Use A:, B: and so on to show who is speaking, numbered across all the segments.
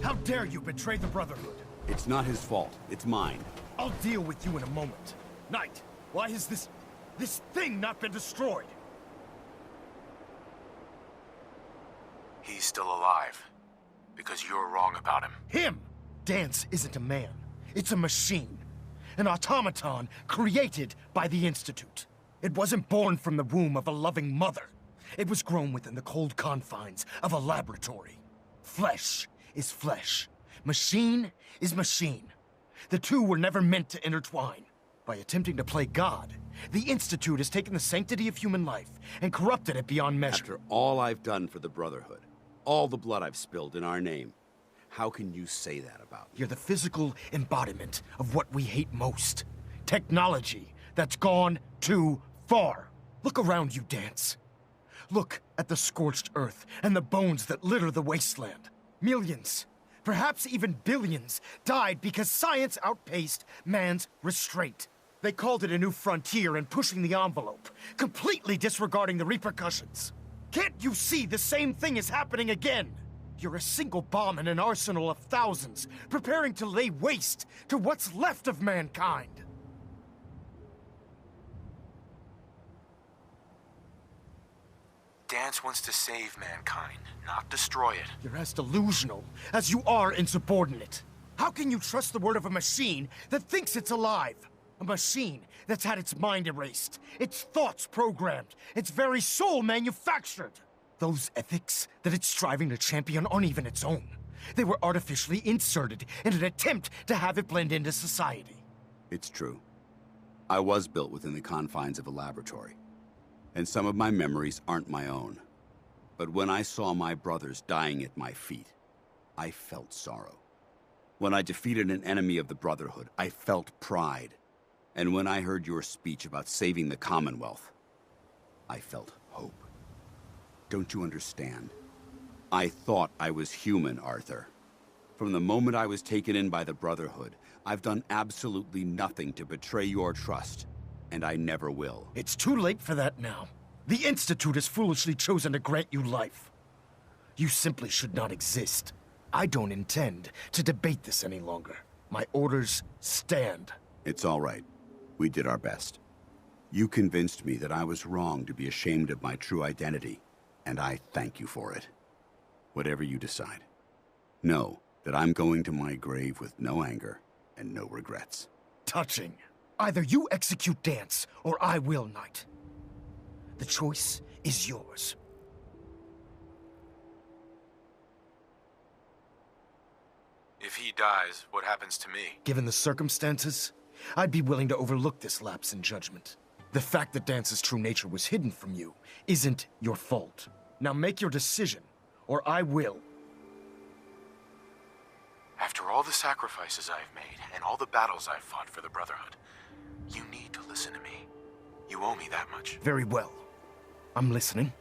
A: How dare you betray the Brotherhood?
B: It's not his fault. It's mine.
A: I'll deal with you in a moment. Knight, why has this thing not been destroyed?
C: He's still alive. Because you're wrong about him.
A: Him! Dance isn't a man. It's a machine. An automaton created by the Institute. It wasn't born from the womb of a loving mother. It was grown within the cold confines of a laboratory. Flesh is flesh. Machine is machine. The two were never meant to intertwine. By attempting to play God, the Institute has taken the sanctity of human life and corrupted it beyond measure.
B: After all I've done for the Brotherhood, all the blood I've spilled in our name, how can you say that about me?
A: You're the physical embodiment of what we hate most. Technology that's gone too far. Look around you, Dance. Look at the scorched earth and the bones that litter the wasteland. Millions, perhaps even billions, died because science outpaced man's restraint. They called it a new frontier and pushing the envelope, completely disregarding the repercussions. Can't you see the same thing is happening again? You're a single bomb in an arsenal of thousands, preparing to lay waste to what's left of mankind.
C: Dance wants to save mankind, not destroy it.
A: You're as delusional as you are insubordinate. How can you trust the word of a machine that thinks it's alive? A machine that's had its mind erased, its thoughts programmed, its very soul manufactured. Those ethics that it's striving to champion aren't even its own. They were artificially inserted in an attempt to have it blend into society.
B: It's true. I was built within the confines of a laboratory. And some of my memories aren't my own. But when I saw my brothers dying at my feet, I felt sorrow. When I defeated an enemy of the Brotherhood, I felt pride. And when I heard your speech about saving the Commonwealth, I felt hope. Don't you understand? I thought I was human, Arthur. From the moment I was taken in by the Brotherhood, I've done absolutely nothing to betray your trust. And I never will.
A: It's too late for that now. The Institute has foolishly chosen to grant you life. You simply should not exist. I don't intend to debate this any longer. My orders stand.
B: It's all right. We did our best. You convinced me that I was wrong to be ashamed of my true identity, and I thank you for it. Whatever you decide, know that I'm going to my grave with no anger and no regrets.
A: Touching. Either you execute Dance, or I will, Knight. The choice is yours.
C: If he dies, what happens to me?
A: Given the circumstances, I'd be willing to overlook this lapse in judgment. The fact that Dance's true nature was hidden from you isn't your fault. Now make your decision, or I will.
C: After all the sacrifices I've made, and all the battles I've fought for the Brotherhood, you need to listen to me. You owe me that much.
A: Very well. I'm listening.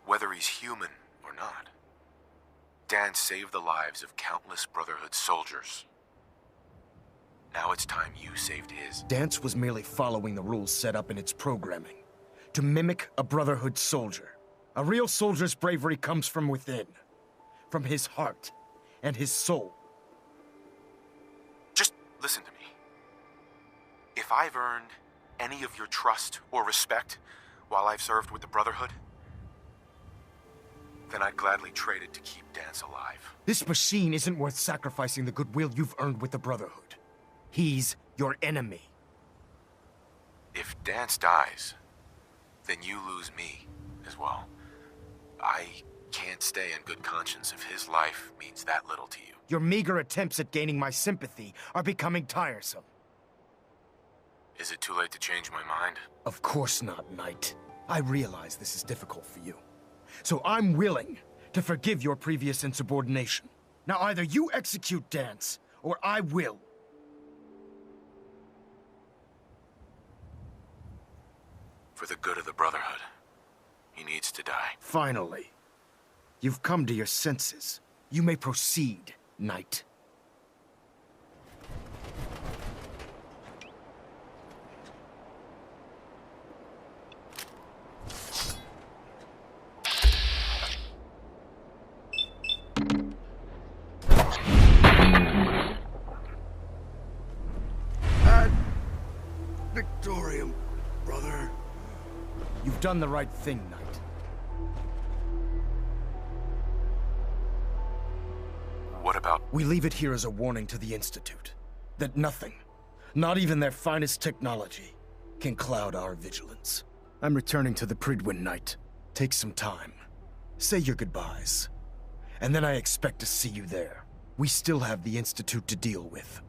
C: Whether he's human or not, Dan saved the lives of countless Brotherhood soldiers. Now it's time you saved his.
A: Dance was merely following the rules set up in its programming, to mimic a Brotherhood soldier. A real soldier's bravery comes from within, from his heart and his soul.
C: Just listen to me. If I've earned any of your trust or respect while I've served with the Brotherhood, then I'd gladly trade it to keep Dance alive.
A: This machine isn't worth sacrificing the goodwill you've earned with the Brotherhood. He's your enemy.
C: If Dance dies, then you lose me as well. I can't stay in good conscience if his life means that little to you.
A: Your meager attempts at gaining my sympathy are becoming tiresome.
C: Is it too late to change my mind?
A: Of course not, Knight. I realize this is difficult for you. So I'm willing to forgive your previous insubordination. Now either you execute Dance, or I will.
C: For the good of the Brotherhood, he needs to die.
A: Finally. You've come to your senses. You may proceed, Knight.
B: Bury him, brother.
A: You've done the right thing, Knight.
C: What about...
A: We leave it here as a warning to the Institute. That nothing, not even their finest technology, can cloud our vigilance. I'm returning to the Pridwin, Knight. Take some time. Say your goodbyes. And then I expect to see you there. We still have the Institute to deal with.